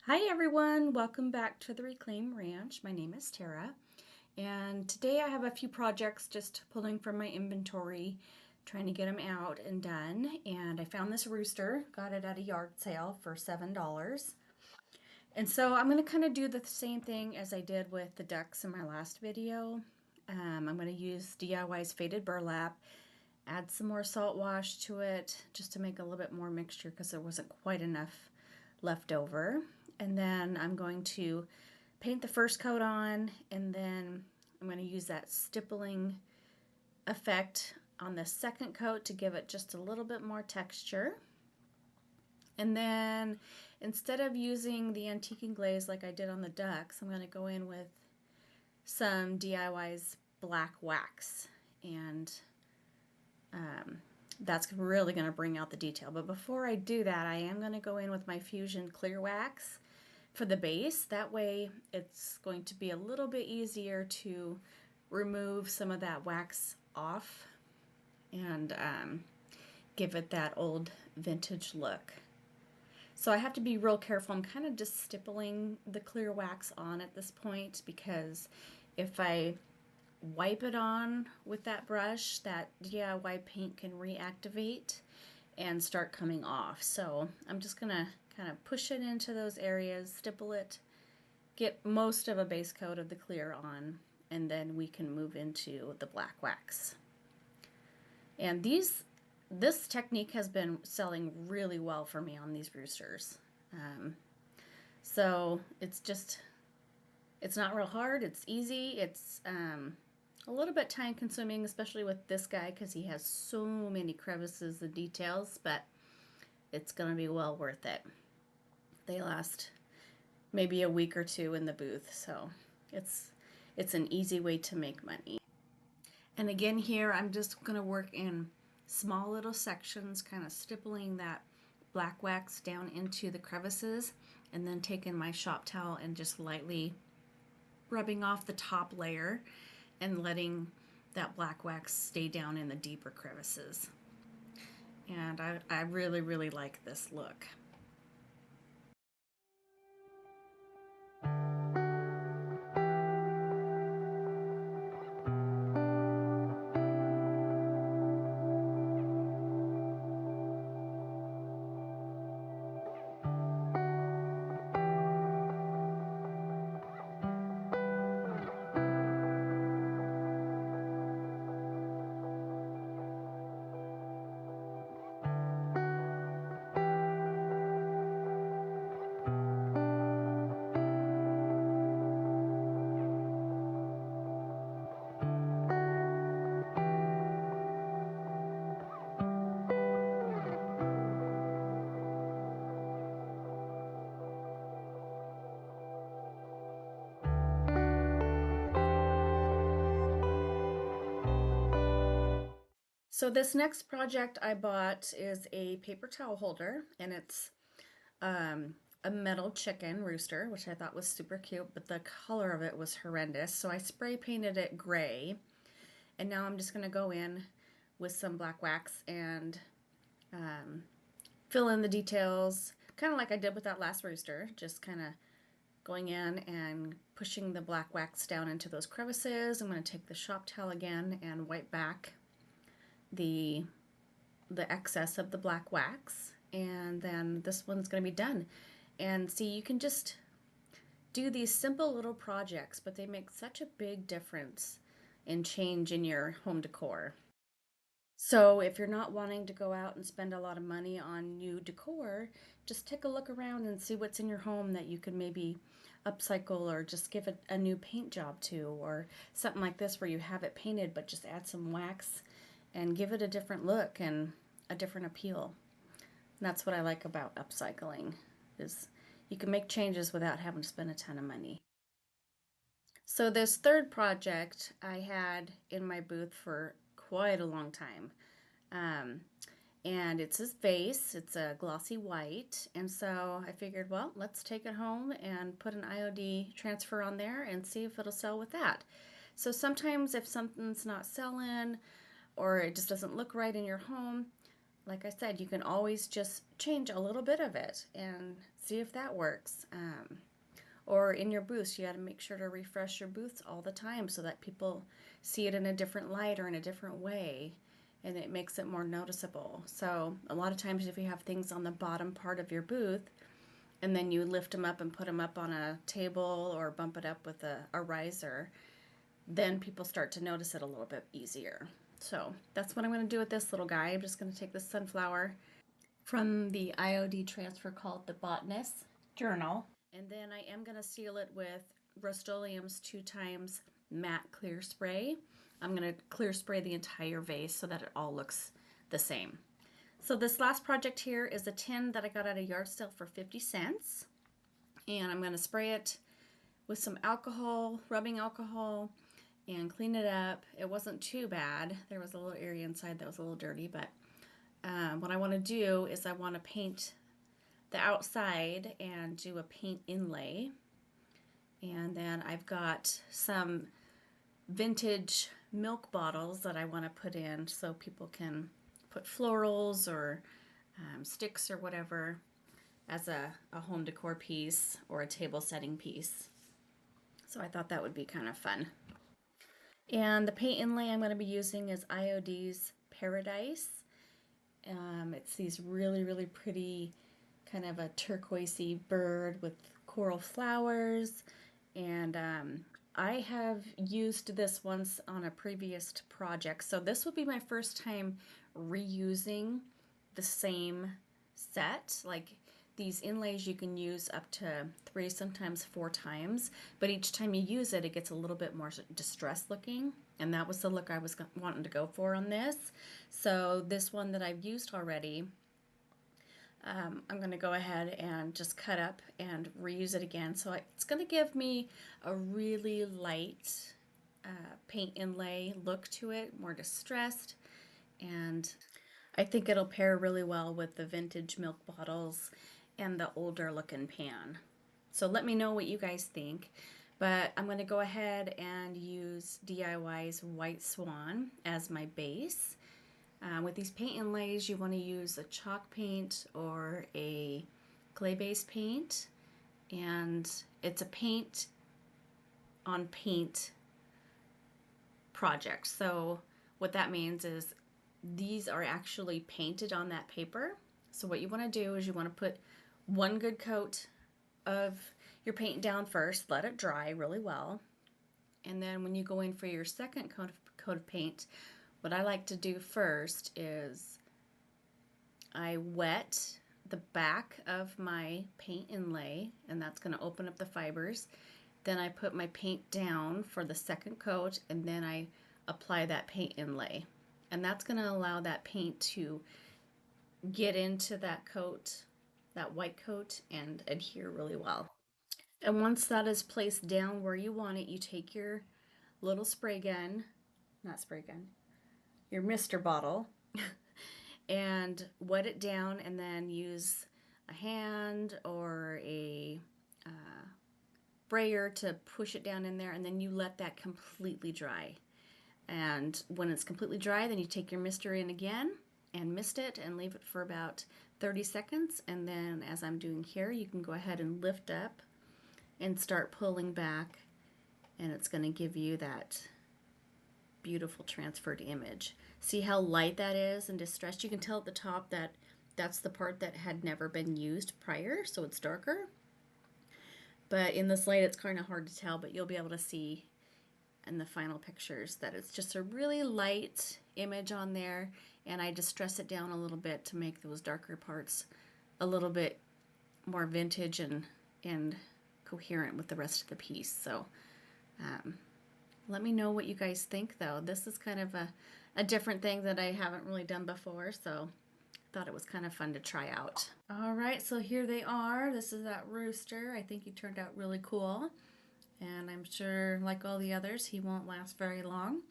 Hi everyone, welcome back to the Reclaim Ranch. My name is Tara, and today I have a few projects just pulling from my inventory, trying to get them out and done. And I found this rooster, got it at a yard sale for $7. And so I'm going to kind of do the same thing as I did with the ducks in my last video. I'm going to use DIY's faded burlap, add some more salt wash to it just to make a little bit more mixture because there wasn't quite enough left over. And then I'm going to paint the first coat on, and then I'm going to use that stippling effect on the second coat to give it just a little bit more texture. And then instead of using the antique and glaze like I did on the ducks, I'm going to go in with some DIY's black wax, and that's really going to bring out the detail. But before I do that, I am going to go in with my Fusion clear wax for the base. That way it's going to be a little bit easier to remove some of that wax off and give it that old vintage look. So I have to be real careful. I'm kind of just stippling the clear wax on at this point because if I wipe it on with that brush, that DIY paint can reactivate and start coming off. So I'm just gonna kind of push it into those areas, stipple it, get most of a base coat of the clear on, and then we can move into the black wax. And this technique has been selling really well for me on these roosters. So it's not real hard, it's easy, it's a little bit time consuming, especially with this guy because he has so many crevices and details, but it's going to be well worth it. They last maybe a week or two in the booth, so it's an easy way to make money. And again here I'm just going to work in small little sections, kind of stippling that black wax down into the crevices and then taking my shop towel and just lightly rubbing off the top layer and letting that black wax stay down in the deeper crevices. And I really, really like this look. So this next project I bought is a paper towel holder, and it's a metal chicken rooster, which I thought was super cute, but the color of it was horrendous. So I spray painted it gray, and now I'm just going to go in with some black wax and fill in the details, kind of like I did with that last rooster, just kind of going in and pushing the black wax down into those crevices. I'm going to take the shop towel again and wipe back the excess of the black wax, and then this one's going to be done. And see, you can just do these simple little projects, but they make such a big difference in change in your home decor. So if you're not wanting to go out and spend a lot of money on new decor, just take a look around and see what's in your home that you could maybe upcycle or just give it a new paint job to, or something like this where you have it painted but just add some wax and give it a different look and a different appeal. And that's what I like about upcycling, is you can make changes without having to spend a ton of money. So this third project I had in my booth for quite a long time. Um, and it's this vase, it's a glossy white, and so I figured, well, let's take it home and put an IOD transfer on there and see if it'll sell with that. So sometimes if something's not selling or it just doesn't look right in your home, like I said, you can always just change a little bit of it and See if that works. Or in your booths, you got to make sure to refresh your booths all the time so that people see it in a different light or in a different way, and it makes it more noticeable. So a lot of times if you have things on the bottom part of your booth and then you lift them up and put them up on a table or bump it up with a riser, then people start to notice it a little bit easier. So that's what I'm going to do with this little guy. I'm just going to take this sunflower from the IOD transfer called the Botanist Journal. And then I am going to seal it with Rust-Oleum's 2x matte clear spray. I'm going to clear spray the entire vase so that it all looks the same. So this last project here is a tin that I got at a yard sale for 50 cents. And I'm going to spray it with some alcohol, rubbing alcohol, and clean it up. It wasn't too bad. There was a little area inside that was a little dirty, but what I want to do is I want to paint the outside and do a paint inlay. And then I've got some vintage milk bottles that I want to put in so people can put florals or sticks or whatever as a home decor piece or a table setting piece. So I thought that would be kind of fun. And the paint inlay I'm going to be using is IOD's Paradise. It's these really, really pretty kind of a turquoisey bird with coral flowers. And I have used this once on a previous project. So this will be my first time reusing the same set. Like these inlays you can use up to 3, sometimes 4 times, but each time you use it, it gets a little bit more distressed looking, and that was the look I was wanting to go for on this. So this one that I've used already, I'm going to go ahead and just cut up and reuse it again. So it's going to give me a really light paint inlay look to it, more distressed, and I think it'll pair really well with the vintage milk bottles and the older looking pan. So let me know what you guys think. But I'm going to go ahead and use DIY's White Swan as my base. With these paint inlays, you want to use a chalk paint or a clay-based paint. And it's a paint on paint project. So what that means is these are actually painted on that paper. So what you want to do is you want to put one good coat of your paint down first, let it dry really well, and then when you go in for your second coat of paint, what I like to do first is I wet the back of my paint inlay, and that's going to open up the fibers. Then I put my paint down for the second coat, and then I apply that paint inlay. And that's going to allow that paint to get into that coat, that white coat, and adhere really well. And once that is placed down where you want it, you take your little spray gun, not spray gun, your mister bottle, and wet it down, and then use a hand or a sprayer to push it down in there, and then you let that completely dry. And when it's completely dry, then you take your mister in again and mist it and leave it for about 30 seconds. And then as I'm doing here, you can go ahead and lift up and start pulling back, and it's going to give you that beautiful transferred image. See how light that is and distressed? You can tell at the top that that's the part that had never been used prior, so it's darker. But in this light, it's kind of hard to tell, but you'll be able to see in the final pictures that it's just a really light image on there, and I distress it down a little bit to make those darker parts a little bit more vintage and coherent with the rest of the piece. So let me know what you guys think, though. This is kind of a different thing that I haven't really done before, so thought it was kind of fun to try out. All right, so here they are. This is that rooster. I think he turned out really cool, and I'm sure, like all the others, he won't last very long.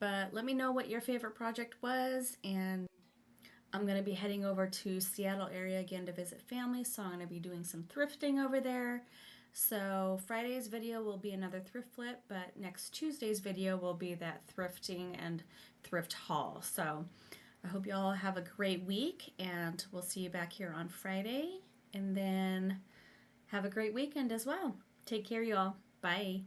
But let me know what your favorite project was, and I'm going to be heading over to Seattle area again to visit family, so I'm going to be doing some thrifting over there. So Friday's video will be another thrift flip, but next Tuesday's video will be that thrifting and thrift haul. So I hope you all have a great week, and we'll see you back here on Friday. And then have a great weekend as well. Take care, y'all. Bye.